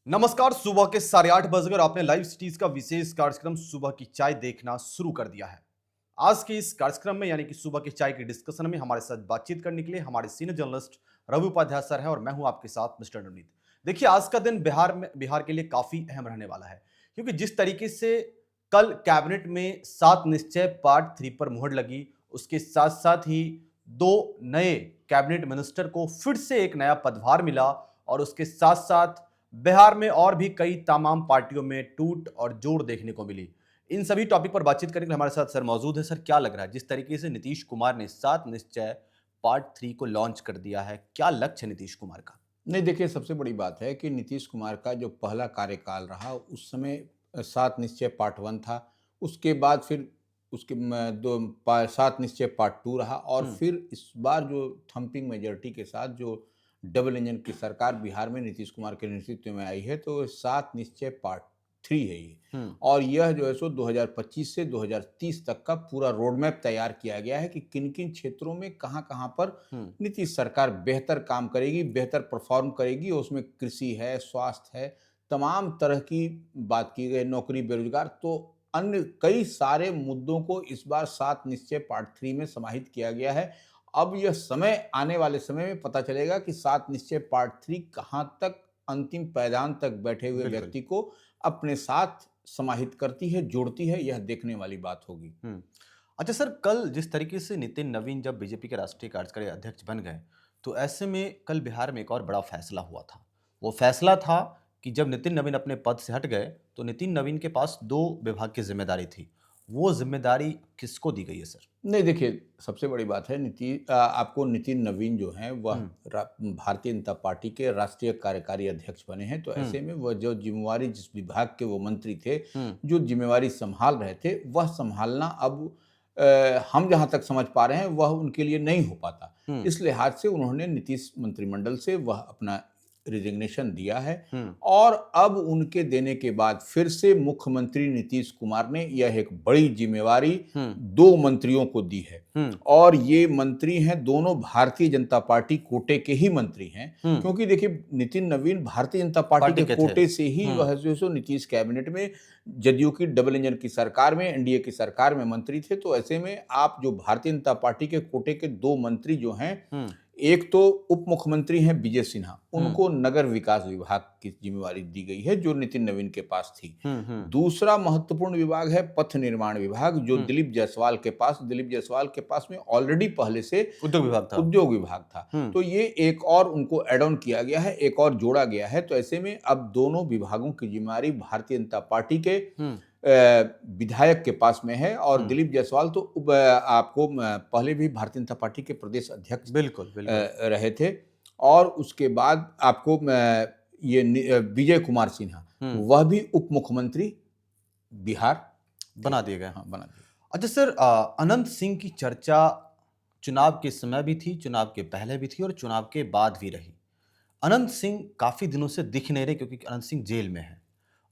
नमस्कार। सुबह के 8:30 बज गए और आपने लाइव सिटीज का विशेष कार्यक्रम सुबह की चाय देखना शुरू कर दिया है। आज के इस कार्यक्रम में यानी कि सुबह की चाय के डिस्कशन में हमारे साथ बातचीत करने के लिए हमारे senior journalist Ravi Upadhyay sir है और मैं हूं आपके साथ मिस्टर नवनीत। देखिए, आज का दिन बिहार के लिए काफी अहम रहने वाला है, क्योंकि जिस तरीके से कल कैबिनेट में 7 निश्चय पार्ट 3 पर मुहर लगी, उसके साथ साथ ही 2 नए कैबिनेट मिनिस्टर को फिर से एक नया पदभार मिला और उसके साथ साथ बिहार में और भी कई तमाम पार्टियों में टूट और जोड़ देखने को मिली। इन सभी टॉपिक पर बातचीत करने के लिए हमारे साथ सर मौजूद है। सर, क्या लग रहा है जिस तरीके से नीतीश कुमार ने 7 निश्चय पार्ट 3 को लॉन्च कर दिया है, क्या लक्ष्य है नीतीश कुमार का? नहीं, देखिए, सबसे बड़ी बात है कि नीतीश कुमार का जो पहला कार्यकाल रहा उस समय 7 निश्चय पार्ट 1 था। उसके बाद फिर उसके 7 निश्चय पार्ट 2 रहा और फिर इस बार जो थंपिंग मेजॉरिटी के साथ जो डबल इंजन की सरकार बिहार में नीतीश कुमार के नेतृत्व में आई है, तो 7 निश्चय पार्ट 3 है ये। और यह जो है सो 2025 से 2030 तक का पूरा रोड मैप तैयार किया गया है कि किन-किन क्षेत्रों में कहाँ-कहाँ पर नीतीश सरकार बेहतर काम करेगी, बेहतर परफॉर्म करेगी। उसमें कृषि है, स्वास्थ्य है, तमाम तरह की बात की गई, नौकरी, बेरोजगार, तो अन्य कई सारे मुद्दों को इस बार 7 निश्चय पार्ट 3 में समाहित किया गया है। अब यह समय आने वाले समय में पता चलेगा कि 7 निश्चय पार्ट 3 कहाँ तक अंतिम पायदान तक बैठे हुए व्यक्ति को अपने साथ समाहित करती है, जोड़ती है, यह देखने वाली बात होगी। अच्छा सर, कल जिस तरीके से नितिन नवीन जब बीजेपी के राष्ट्रीय कार्यकारी अध्यक्ष बन गए, तो ऐसे में कल बिहार में एक और बड़ा फैसला हुआ था। वो फैसला था कि जब नितिन नवीन अपने पद से हट गए, तो नितिन नवीन के पास 2 विभाग की जिम्मेदारी थी। वो जिम्मेदारी किसको दी गई है सर? नहीं, देखिए, सबसे बड़ी बात है आपको नितिन नवीन जो हैं वह भारतीय जनता पार्टी के राष्ट्रीय कार्यकारी अध्यक्ष बने हैं। तो ऐसे में वह जो जिम्मेवारी, जिस विभाग के वो मंत्री थे, जो जिम्मेवारी संभाल रहे थे, वह संभालना अब हम जहाँ तक समझ पा रहे हैं वह उनके लिए नहीं हो पाता। इस लिहाज से उन्होंने नीतीश मंत्रिमंडल से वह अपना रिजिग्नेशन दिया है और अब उनके देने के बाद फिर से मुख्यमंत्री नीतीश कुमार ने यह एक बड़ी जिम्मेवारी 2 मंत्रियों को दी है। और ये मंत्री हैं, दोनों भारतीय जनता पार्टी कोटे के ही मंत्री हैं, क्योंकि देखिए, नितिन नवीन भारतीय जनता पार्टी के कोटे से ही वह जो सो नीतीश कैबिनेट में, जदयू की डबल इंजन की सरकार में, एनडीए की सरकार में मंत्री थे। तो ऐसे में आप जो भारतीय जनता पार्टी के कोटे के 2 मंत्री जो हैं, एक तो उप मुख्यमंत्री हैं विजय सिन्हा, उनको नगर विकास विभाग की जिम्मेवारी दी गई है जो नितिन नवीन के पास थी। दूसरा महत्वपूर्ण विभाग है पथ निर्माण विभाग, जो दिलीप जायसवाल के पास में ऑलरेडी पहले से उद्योग विभाग था। तो ये एक और उनको एड ऑन किया गया है, एक और जोड़ा गया है। तो ऐसे में अब दोनों विभागों की जिम्मेवारी भारतीय जनता पार्टी के विधायक के पास में है। और दिलीप जायसवाल तो आपको पहले भी भारतीय जनता पार्टी के प्रदेश अध्यक्ष बिल्कुल रहे थे। और उसके बाद आपको ये विजय कुमार सिन्हा, वह भी उप मुख्यमंत्री बिहार बना दिए गए। हाँ, बना दिए। अच्छा सर, अनंत सिंह की चर्चा चुनाव के समय भी थी, चुनाव के पहले भी थी और चुनाव के बाद भी रही। अनंत सिंह काफी दिनों से दिख नहीं रहे, क्योंकि अनंत सिंह जेल में है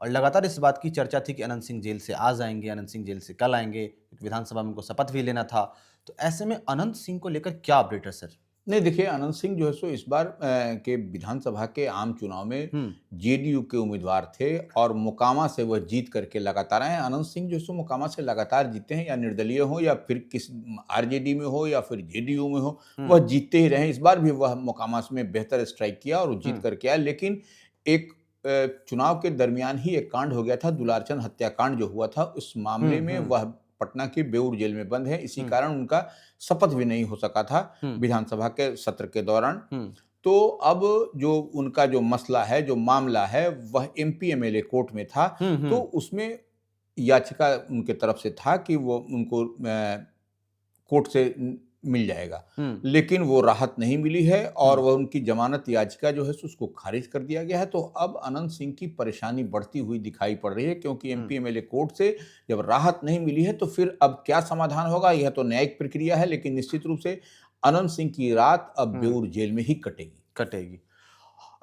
और लगातार इस बात की चर्चा थी कि अनंत सिंह जेल से आज आएंगे, अनंत सिंह जेल से कल आएंगे, क्योंकि विधानसभा में उनको शपथ भी लेना था। तो ऐसे में अनंत सिंह को लेकर क्या अपडेट है सर? नहीं, देखिए, अनंत सिंह जो है सो इस बार के विधानसभा के आम चुनाव में जेडीयू के उम्मीदवार थे और मोकामा से वह जीत करके लगातार आए हैं। अनंत सिंह जो है सो मोकामा से लगातार जीते हैं, या निर्दलीय हो या फिर किस आरजेडी में हो या फिर जेडीयू में हो, वह जीतते ही रहे। इस बार भी वह मोकामा में बेहतर स्ट्राइक किया और जीत करके आया। लेकिन एक चुनाव के दरमियान ही एक कांड हो गया था, दुलारचंद हत्याकांड जो हुआ था, उस मामले में वह पटना की बेऊर जेल में बंद है। इसी कारण उनका शपथ भी नहीं हो सका था विधानसभा के सत्र के दौरान। तो अब जो उनका जो मसला है, जो मामला है, वह एमपी एमएलए कोर्ट में था। तो उसमें याचिका उनके तरफ से था कि वो उनको कोर्ट से मिल जाएगा, लेकिन वो राहत नहीं मिली है और वह उनकी जमानत याचिका जो है उसको खारिज कर दिया गया है। तो अब अनंत सिंह की परेशानी बढ़ती हुई दिखाई पड़ रही है, क्योंकि एमपी एमएलए कोर्ट से जब राहत नहीं मिली है तो फिर अब क्या समाधान होगा, यह तो न्यायिक प्रक्रिया है, लेकिन निश्चित रूप से अनंत सिंह की रात अब बेऊर जेल में ही कटेगी।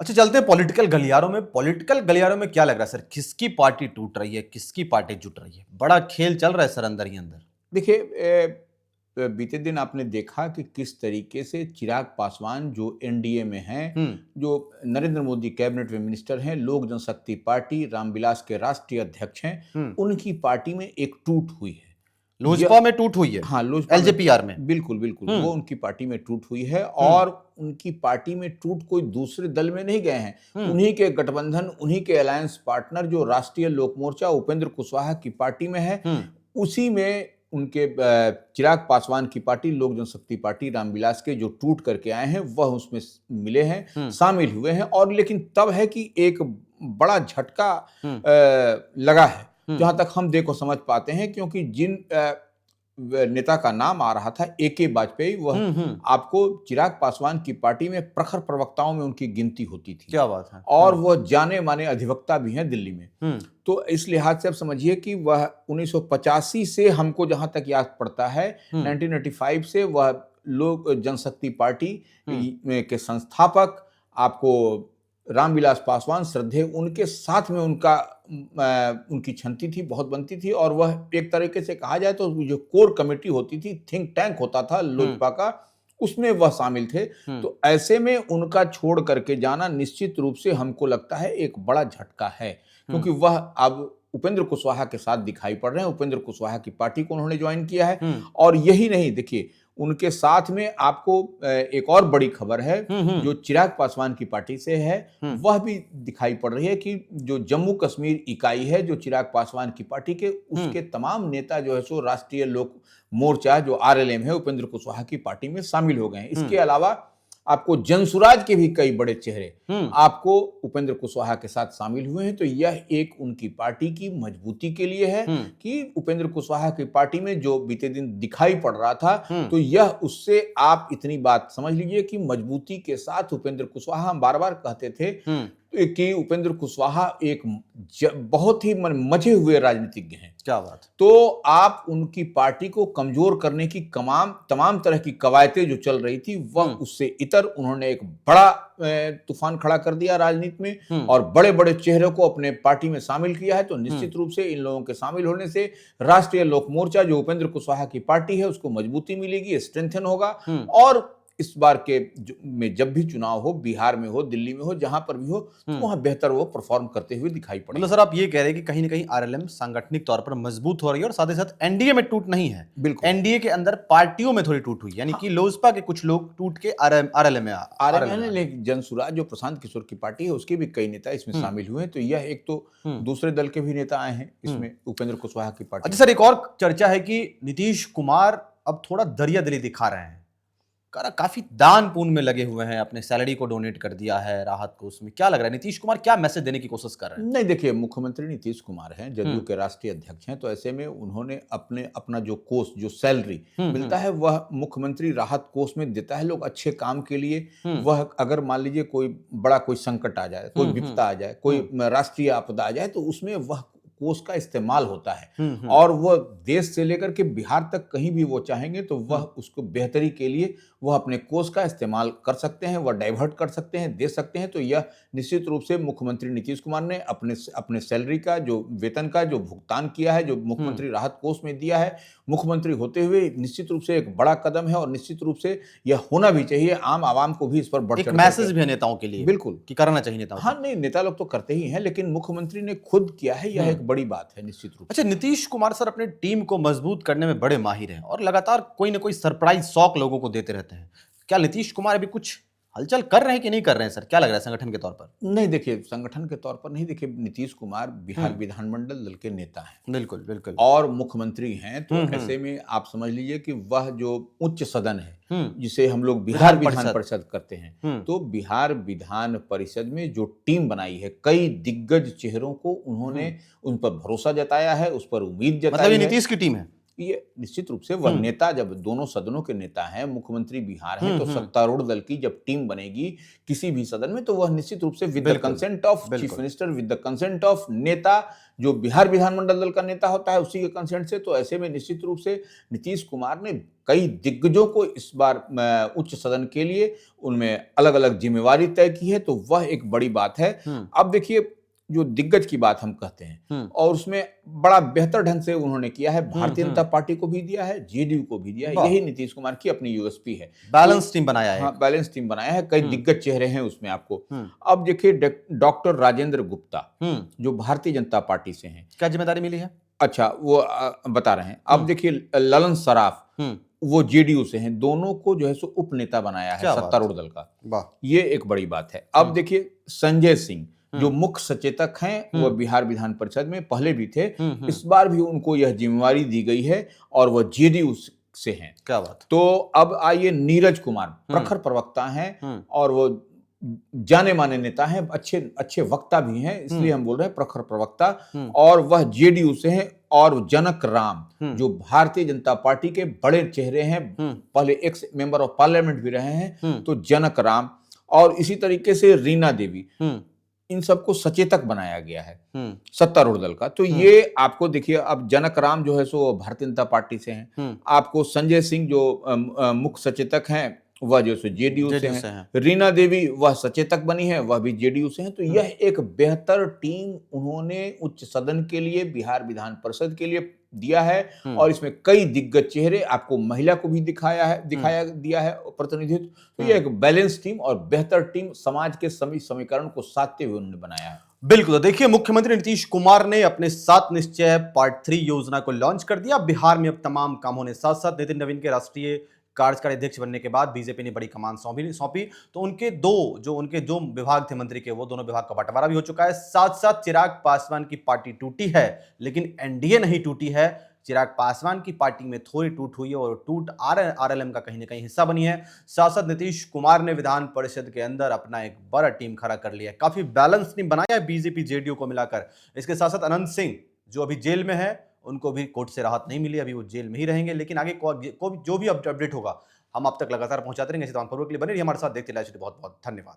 अच्छा, चलते हैं पॉलिटिकल गलियारों में। पॉलिटिकल गलियारों में क्या लग रहा है सर, किसकी पार्टी टूट रही है, किसकी पार्टी जुट रही है? बड़ा खेल चल रहा है सर अंदर ही अंदर। देखिए, बीते दिन आपने देखा कि किस तरीके से चिराग पासवान जो एनडीए में हैं, जो नरेंद्र मोदी कैबिनेट में मिनिस्टर हैं, लोक जनशक्ति पार्टी रामविलास के राष्ट्रीय अध्यक्ष हैं, उनकी पार्टी में एक टूट हुई है। लोजपा में टूट हुई है। हाँ, लोजपा एलजेपीआर में बिल्कुल वो उनकी पार्टी में टूट हुई है। और उनकी पार्टी में टूट कोई दूसरे दल में नहीं गए हैं, उन्हीं के गठबंधन, उन्हीं के अलायंस पार्टनर जो राष्ट्रीय लोक मोर्चा उपेंद्र कुशवाहा की पार्टी में है, उसी में उनके चिराग पासवान की पार्टी लोक जनशक्ति पार्टी रामविलास के जो टूट करके आए हैं वह उसमें मिले हैं, शामिल हुए हैं। और लेकिन तब है कि एक बड़ा झटका लगा है, जहां तक हम देखो समझ पाते हैं, क्योंकि जिन नेता का नाम आ रहा था AK वाजपेयी, वह आपको चिराग पासवान की पार्टी में प्रखर प्रवक्ताओं में उनकी गिनती होती थी। क्या बात है। और वह जाने माने अधिवक्ता भी हैं दिल्ली में। तो इस लिहाज से आप समझिए कि वह 1985 से, हमको जहां तक याद पड़ता है 1985 से वह लोक जनशक्ति पार्टी के संस्थापक आपको रामविलास पासवान श्रद्धेय, उनके साथ में उनकी छंती थी, बहुत बनती थी। और वह एक तरीके से कहा जाए तो जो कोर कमेटी होती थी, थिंक टैंक होता था लोजपा का, उसमें वह शामिल थे। तो ऐसे में उनका छोड़ करके जाना निश्चित रूप से हमको लगता है एक बड़ा झटका है, क्योंकि वह अब उपेंद्र कुशवाहा के साथ दिखाई पड़ रहे हैं। उपेंद्र कुशवाहा की पार्टी को उन्होंने ज्वाइन किया है। और यही नहीं, देखिए उनके साथ में आपको एक और बड़ी खबर है जो चिराग पासवान की पार्टी से है, वह भी दिखाई पड़ रही है कि जो जम्मू कश्मीर इकाई है जो चिराग पासवान की पार्टी के, उसके तमाम नेता जो है सो राष्ट्रीय लोक मोर्चा जो RLM है उपेंद्र कुशवाहा की पार्टी में शामिल हो गए हैं। इसके अलावा आपको जनसुराज के भी कई बड़े चेहरे आपको उपेंद्र कुशवाहा के साथ शामिल हुए हैं। तो यह एक उनकी पार्टी की मजबूती के लिए है कि उपेंद्र कुशवाहा की पार्टी में जो बीते दिन दिखाई पड़ रहा था, तो यह उससे आप इतनी बात समझ लीजिए कि मजबूती के साथ उपेंद्र कुशवाहा, हम बार बार कहते थे कि उपेंद्र कुशवाहा एक बहुत ही मजे हुए राजनीतिज्ञ हैं। क्या बात। तो आप उनकी पार्टी को कमजोर करने की तमाम तरह की कवायतें जो चल रही थी, वह उससे इतर उन्होंने एक बड़ा तूफान खड़ा कर दिया राजनीति में, और बड़े बड़े चेहरों को अपने पार्टी में शामिल किया है। तो निश्चित रूप से इन लोगों के शामिल होने से राष्ट्रीय लोक मोर्चा जो उपेंद्र कुशवाहा की पार्टी है उसको मजबूती मिलेगी, स्ट्रेंथन होगा। और इस बार के में जब भी चुनाव हो, बिहार में हो, दिल्ली में हो, जहां पर भी हो, तो वहां बेहतर वो परफॉर्म करते हुए दिखाई पड़े। मतलब सर आप ये कह रहे हैं कि कहीं ना कहीं RLM सांगठनिक तौर पर मजबूत हो रही है, और साथ ही साथ एनडीए में टूट नहीं है। बिल्कुल, एनडीए के अंदर पार्टियों में थोड़ी टूट हुई, यानी कि लोजपा के कुछ लोग टूट के RLM में लेकिन जनसुराज जो प्रशांत किशोर की पार्टी है, उसके भी कई नेता इसमें शामिल हुए हैं। तो यह एक तो दूसरे दल के भी नेता आए हैं इसमें उपेंद्र कुशवाहा की पार्टी। अच्छा सर, एक और चर्चा है कि नीतीश कुमार अब थोड़ा दरिया दिली दिखा रहे हैं, काफी दान पुण्य में लगे हुए हैं, अपने सैलरी को डोनेट कर दिया है राहत को। उसमें क्या लग रहा है, नीतीश कुमार क्या मैसेज देने की कोशिश कर रहे हैं? नहीं, देखिए मुख्यमंत्री नीतीश कुमार हैं, जदयू के राष्ट्रीय अध्यक्ष हैं। तो ऐसे में उन्होंने अपना जो कोष, जो सैलरी मिलता है, वह मुख्यमंत्री राहत कोष में देता है। लोग अच्छे काम के लिए, वह अगर मान लीजिए कोई बड़ा कोई संकट आ जाए, कोई विपदा आ जाए, कोई राष्ट्रीय आपदा आ जाए, तो उसमें वह कोष का इस्तेमाल होता है। और वह देश से लेकर के बिहार तक कहीं भी वो चाहेंगे तो वह उसको बेहतरी के लिए वह अपने कोष का इस्तेमाल कर सकते हैं, वह डाइवर्ट कर सकते हैं, दे सकते हैं। तो यह निश्चित रूप से मुख्यमंत्री नीतीश कुमार ने अपने सैलरी का, जो वेतन का जो भुगतान किया है, जो मुख्यमंत्री राहत कोष में दिया है, मुख्यमंत्री होते हुए निश्चित रूप से एक बड़ा कदम है। और निश्चित रूप से यह होना भी चाहिए, आम आवाम को भी इस पर बढ़ चढ़ मैसेज भी है नेताओं के लिए, बिल्कुल कि करना चाहिए नेताओं। हाँ, नहीं, नेता लोग तो करते ही हैं, लेकिन मुख्यमंत्री ने खुद किया है, यह एक बड़ी बात है निश्चित रूप से। अच्छा, नीतीश कुमार सर अपने टीम को मजबूत करने में बड़े माहिर हैं और लगातार कोई ना कोई सरप्राइज शॉक लोगों को देते रहते हैं। क्या नीतीश कुमार अभी कुछ हलचल कर रहे हैं कि नहीं कर रहे हैं सर, क्या लग रहा है संगठन के तौर पर? नहीं, देखिए संगठन के तौर पर नहीं, देखिए नीतीश कुमार बिहार विधानमंडल दल के नेता हैं, बिल्कुल बिल्कुल, और मुख्यमंत्री हैं। तो ऐसे में आप समझ लीजिए कि वह जो उच्च सदन है, जिसे हम लोग बिहार विधान परिषद करते हैं, तो बिहार विधान परिषद में जो टीम बनाई है, कई दिग्गज चेहरों को उन्होंने उन पर भरोसा जताया है, उस पर उम्मीद जताई है। मतलब ये नीतीश की टीम है? ये निश्चित रूप से वह नेता, जब दोनों सदनों के नेता हैं, मुख्यमंत्री बिहार हैं, तो सत्तारूढ़ दल की जब टीम बनेगी किसी भी सदन में, तो वह निश्चित रूप से with the consent of chief minister, with the consent of नेता, जो बिहार विधानमंडल दल का नेता होता है, उसी के कंसेंट से। तो ऐसे में निश्चित रूप से नीतीश कुमार ने कई दिग्गजों को इस बार उच्च सदन के लिए उनमें अलग अलग जिम्मेवारी तय की है। तो वह एक बड़ी बात है। अब देखिए, जो दिग्गज की बात हम कहते हैं, और उसमें बड़ा बेहतर ढंग से उन्होंने किया है। भारतीय जनता पार्टी को भी दिया है, जेडीयू को भी दिया है। यही नीतीश कुमार की अपनी यूएसपी है। बैलेंस टीम बनाया है। हाँ, बैलेंस टीम बनाया है। कई दिग्गज चेहरे हैं उसमें आपको। अब देखिए डॉक्टर राजेंद्र गुप्ता जो भारतीय जनता पार्टी से हैं, क्या जिम्मेदारी मिली है? अच्छा वो बता रहे हैं। अब देखिए ललन सराफ वो जेडीयू से हैं, दोनों को जो है सो उप नेता बनाया है सत्तारूढ़ दल का। ये एक बड़ी बात है। अब देखिए संजय सिंह जो मुख्य सचेतक हैं, वो बिहार विधान परिषद में पहले भी थे, इस बार भी उनको यह जिम्मेवारी दी गई है और वह जेडीयू से हैं। क्या बात। तो अब आइए नीरज कुमार, प्रखर प्रवक्ता हैं और वो जाने माने नेता हैं, अच्छे वक्ता भी हैं, इसलिए हम बोल रहे हैं प्रखर प्रवक्ता, और वह जेडीयू से हैं। और जनक राम जो भारतीय जनता पार्टी के बड़े चेहरे हैं, पहले एक्स मेंबर ऑफ पार्लियामेंट भी रहे हैं, तो जनक राम, और इसी तरीके से रीना देवी, इन सबको सचेतक बनाया गया है सत्तारूढ़ दल का। तो ये आपको देखिए, अब जनक राम जो है सो भारतीय जनता पार्टी से हैं, आपको संजय सिंह जो मुख्य सचेतक हैं वह जो जेडीयू से हैं, रीना देवी वह सचेतक बनी है, वह भी जेडीयू से हैं। तो यह एक बेहतर टीम उन्होंने उच्च सदन के लिए, बिहार विधान परिषद के लिए दिया है। और इसमें कई दिग्गज चेहरे, आपको महिला को भी दिखाया दिया है प्रतिनिधित्व। तो यह एक बैलेंस टीम और बेहतर टीम, समाज के सभी समीकरण को साधते हुए उन्होंने बनाया है। बिल्कुल। देखिए, मुख्यमंत्री नीतीश कुमार ने अपने 7 निश्चय पार्ट 3 योजना को लॉन्च कर दिया। बिहार में अब तमाम काम होने साथ साथ नितिन नवीन के राष्ट्रीय कार्यकारी अध्यक्ष बनने के बाद बीजेपी ने बड़ी कमान सौंपी, तो उनके जो विभाग थे मंत्री के, वो दोनों विभाग का बंटवारा भी हो चुका है। साथ साथ चिराग पासवान की पार्टी टूटी है, लेकिन एनडीए नहीं टूटी है। चिराग पासवान की पार्टी में थोड़ी टूट हुई है और टूट आरएलएम का कहीं ना कहीं हिस्सा बनी है। साथ साथ नीतीश कुमार ने विधान परिषद के अंदर अपना एक बड़ा टीम खड़ा कर लिया है, काफी बैलेंस टीम बनाया है बीजेपी जेडीयू को मिलाकर। इसके साथ साथ अनंत सिंह जो अभी जेल में है, उनको भी कोर्ट से राहत नहीं मिली, अभी वो जेल में ही रहेंगे। लेकिन आगे जो भी अपडेट होगा हम आप तक लगातार पहुंचाते रहेंगे। इसी तमाम खबरों के लिए बने रहिए हमारे साथ, देखते रहिए। बहुत बहुत धन्यवाद।